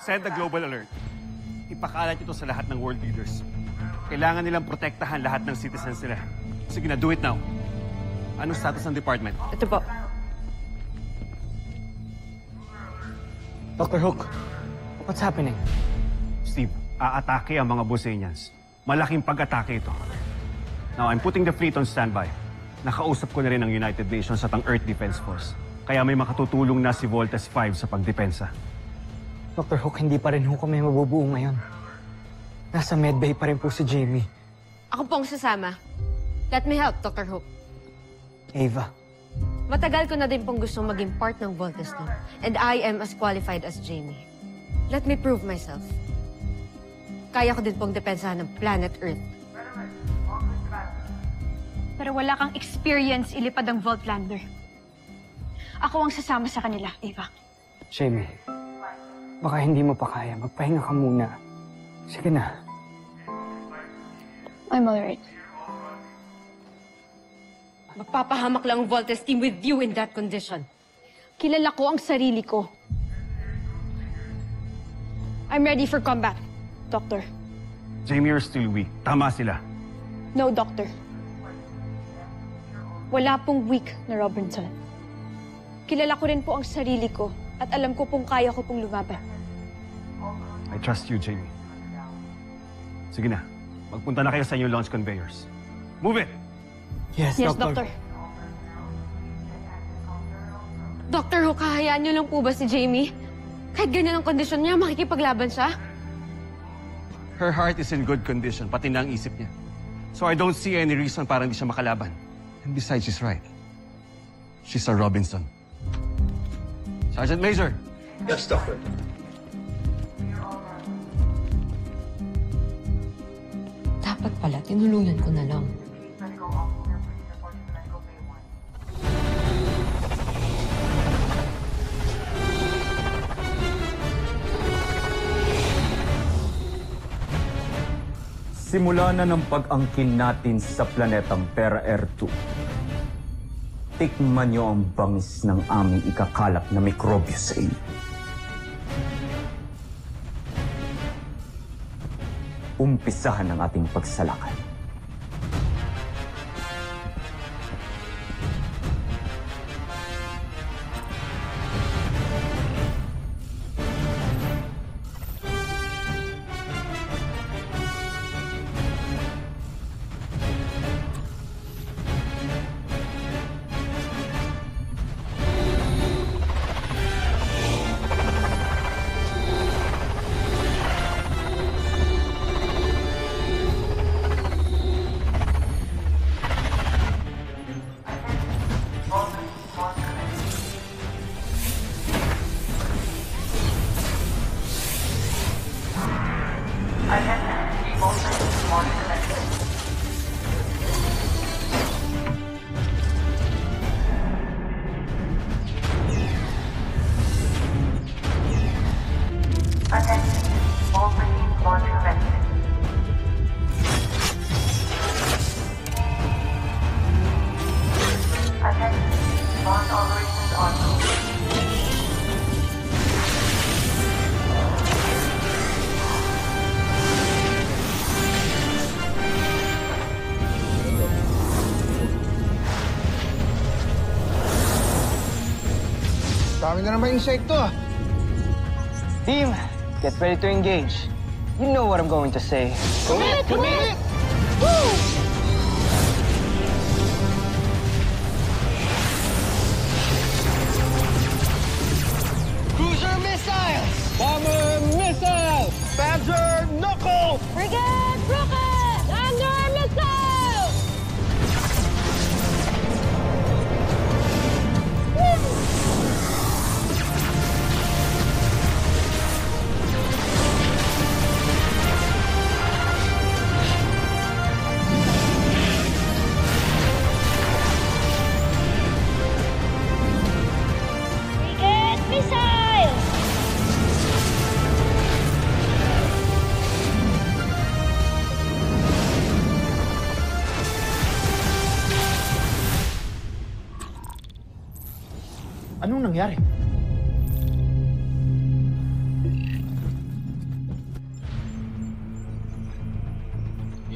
Send a global alert. Ipakalat ito sa lahat ng world leaders. Kailangan nilang protektahan lahat ng citizens nila. Sige na, do it now. Anong status ng department? Ito po. Dr. Hook, what's happening? Steve, aatake ang mga Bosenians. Malaking pag-atake ito. Now, I'm putting the fleet on standby. Nakausap ko na rin ang United Nations at ang Earth Defense Force. Kaya may makatutulong na si Voltes 5 sa pagdepensa. Dr. Hook, hindi pa rin ho kami mabubuo ngayon. Nasa medbay pa rin po si Jamie. Ako pong sasama. Let me help, Dr. Hook. Ava. Matagal ko na din pong gustong maging part ng Voltes team. And I am as qualified as Jamie. Let me prove myself. Kaya ko din pong depensahan ng planet Earth. Pero wala kang experience ilipad ang Voltlander. Ako ang sasama sa kanila, Ava. Jamie, baka hindi mo pa kaya. Magpahinga ka muna. Sige na. I'm alright. Magpapahamak lang ang Voltes team with you in that condition. Kilala ko ang sarili ko. I'm ready for combat, Doctor. Jamie, you're still weak. Tama sila. No, Doctor. Wala pong weak na Robinson. Kilala ko rin po ang sarili ko at alam ko pong kaya ko pong lumaban. I trust you, Jamie. Sige na. Magpunta na kayo sa inyong launch conveyors. Move it! Yes, Yes, Doctor. Doctor. Dr. Hook, hahayaan niyo lang po ba si Jamie? Kahit ganyan ang kondisyon niya, makikipaglaban siya? Her heart is in good condition, pati na ang isip niya. So I don't see any reason para hindi siya makalaban. And besides, she's right. She's a Robinson. Sergeant Major! Yes, Doctor. Dapat pala, tinulungan ko na lang. Simula na ng pag-angkin natin sa planetang Pera-Air 2. Tikman niyo ang bangis ng aming ikakalap na mikrobyo sa inyo. Umpisahan ang ating pagsalakay. Dami na naman insekto ah. Team, get ready to engage. You know what I'm going to say. Commit! Commit! Cruiser missiles! Bomber missile! Panzer knuckle! Frigate rocket! Under missile! Frigate missile! Anong nangyari?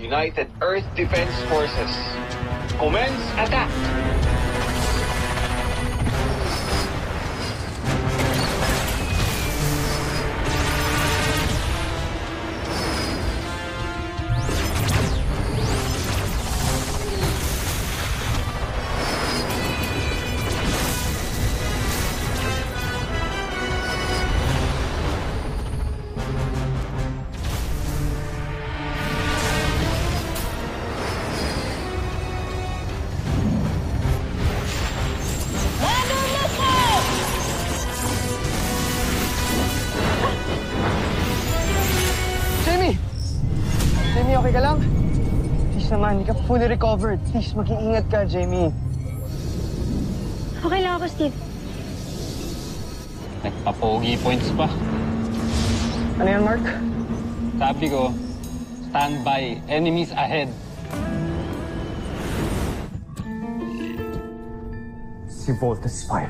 United Earth Defense Forces. Commence attack! Jamie! Jamie, okay ka lang? Please naman, hindi ka fully recovered. Please, mag-iingat ka, Jamie. Okay lang ako, Steve. Nagpa-pogi points pa. Ano yan, Mark? Sabi ko, stand by, enemies ahead. Si Voltes 5.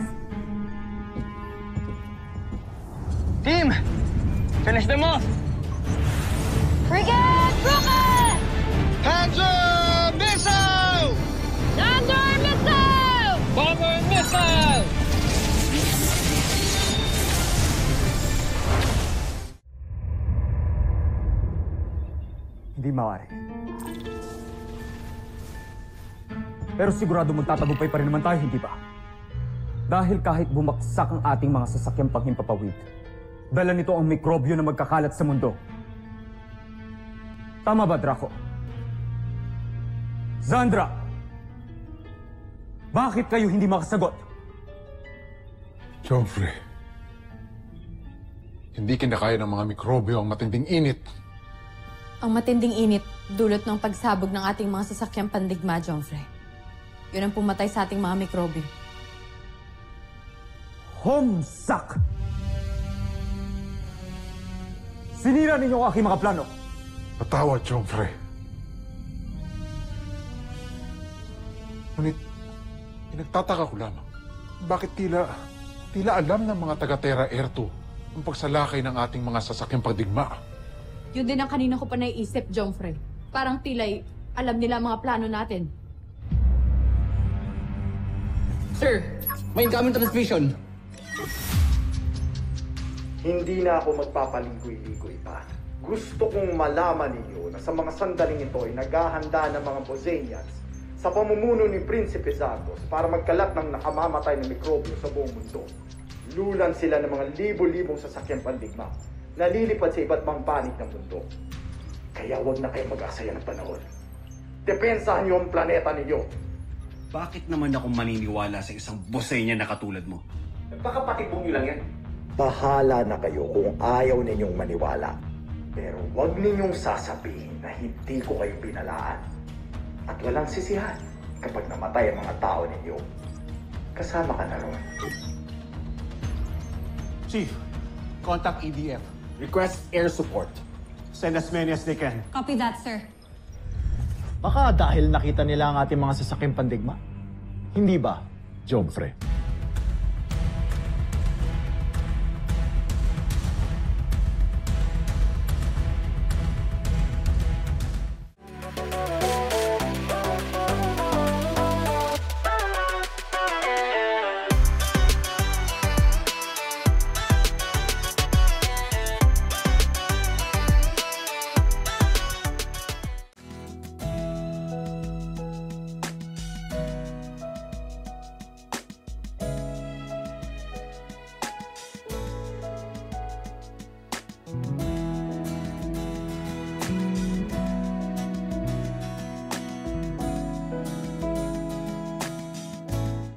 Team! Finish them off! Frigate! Rocket! Panzer Missile! Thunder Missile! Bomber missile! Hindi maaari. Pero sigurado magtatagumpay pa rin naman tayo, hindi ba? Dahil kahit bumagsak ang ating mga sasakyang panghimpapawid, dala nito ang mikrobyo na magkakalat sa mundo. Tama ba, Draco? Zandra! Bakit kayo hindi makasagot? Joffrey, hindi kinakaya ng mga mikrobyo ang matinding init. Ang matinding init, dulot ng pagsabog ng ating mga sasakyang pandigma, Joffrey. Yun ang pumatay sa ating mga mikrobyo. Homsak! Sinira ninyo ang aking mga plano. Patawad, Joffrey. Ngunit, pinagtataka ko lamang. Bakit tila alam ng mga taga-Terra Air 2 ang pagsalakay ng ating mga sasakyang pagdigma? Yun din ang kanina ko pa naiisip, Joffrey. Parang tilay, alam nila ang mga plano natin. Sir, may incoming transmission. Hindi na ako magpapaligoy-ligoy pa. Gusto kong malaman ninyo na sa mga sandaling ito ay naghahanda ng mga Bosenians sa pamumuno ni Prinsipe Zagos para magkalat ng nakamamatay na mikrobyo sa buong mundo. Lulan sila ng mga libo-libong sasakyang pandigma na lilipad sa iba't mang panig ng mundo. Kaya wag na kayo mag-asaya ng panahon. Depensahan niyo ang planeta ninyo. Bakit naman ako maniniwala sa isang Bosenian na katulad mo? Baka patibong niyo lang yan. Bahala na kayo kung ayaw ninyong maniwala. Pero wag ninyong sasabihin na hindi ko kayo binalaan. At walang sisihan kapag namatay ang mga tao ninyo. Kasama ka na ron. Chief, contact EDF. Request air support. Send as many as they can. Copy that, sir. Baka dahil nakita nila ang ating mga sasakyang pandigma. Hindi ba, Joffrey?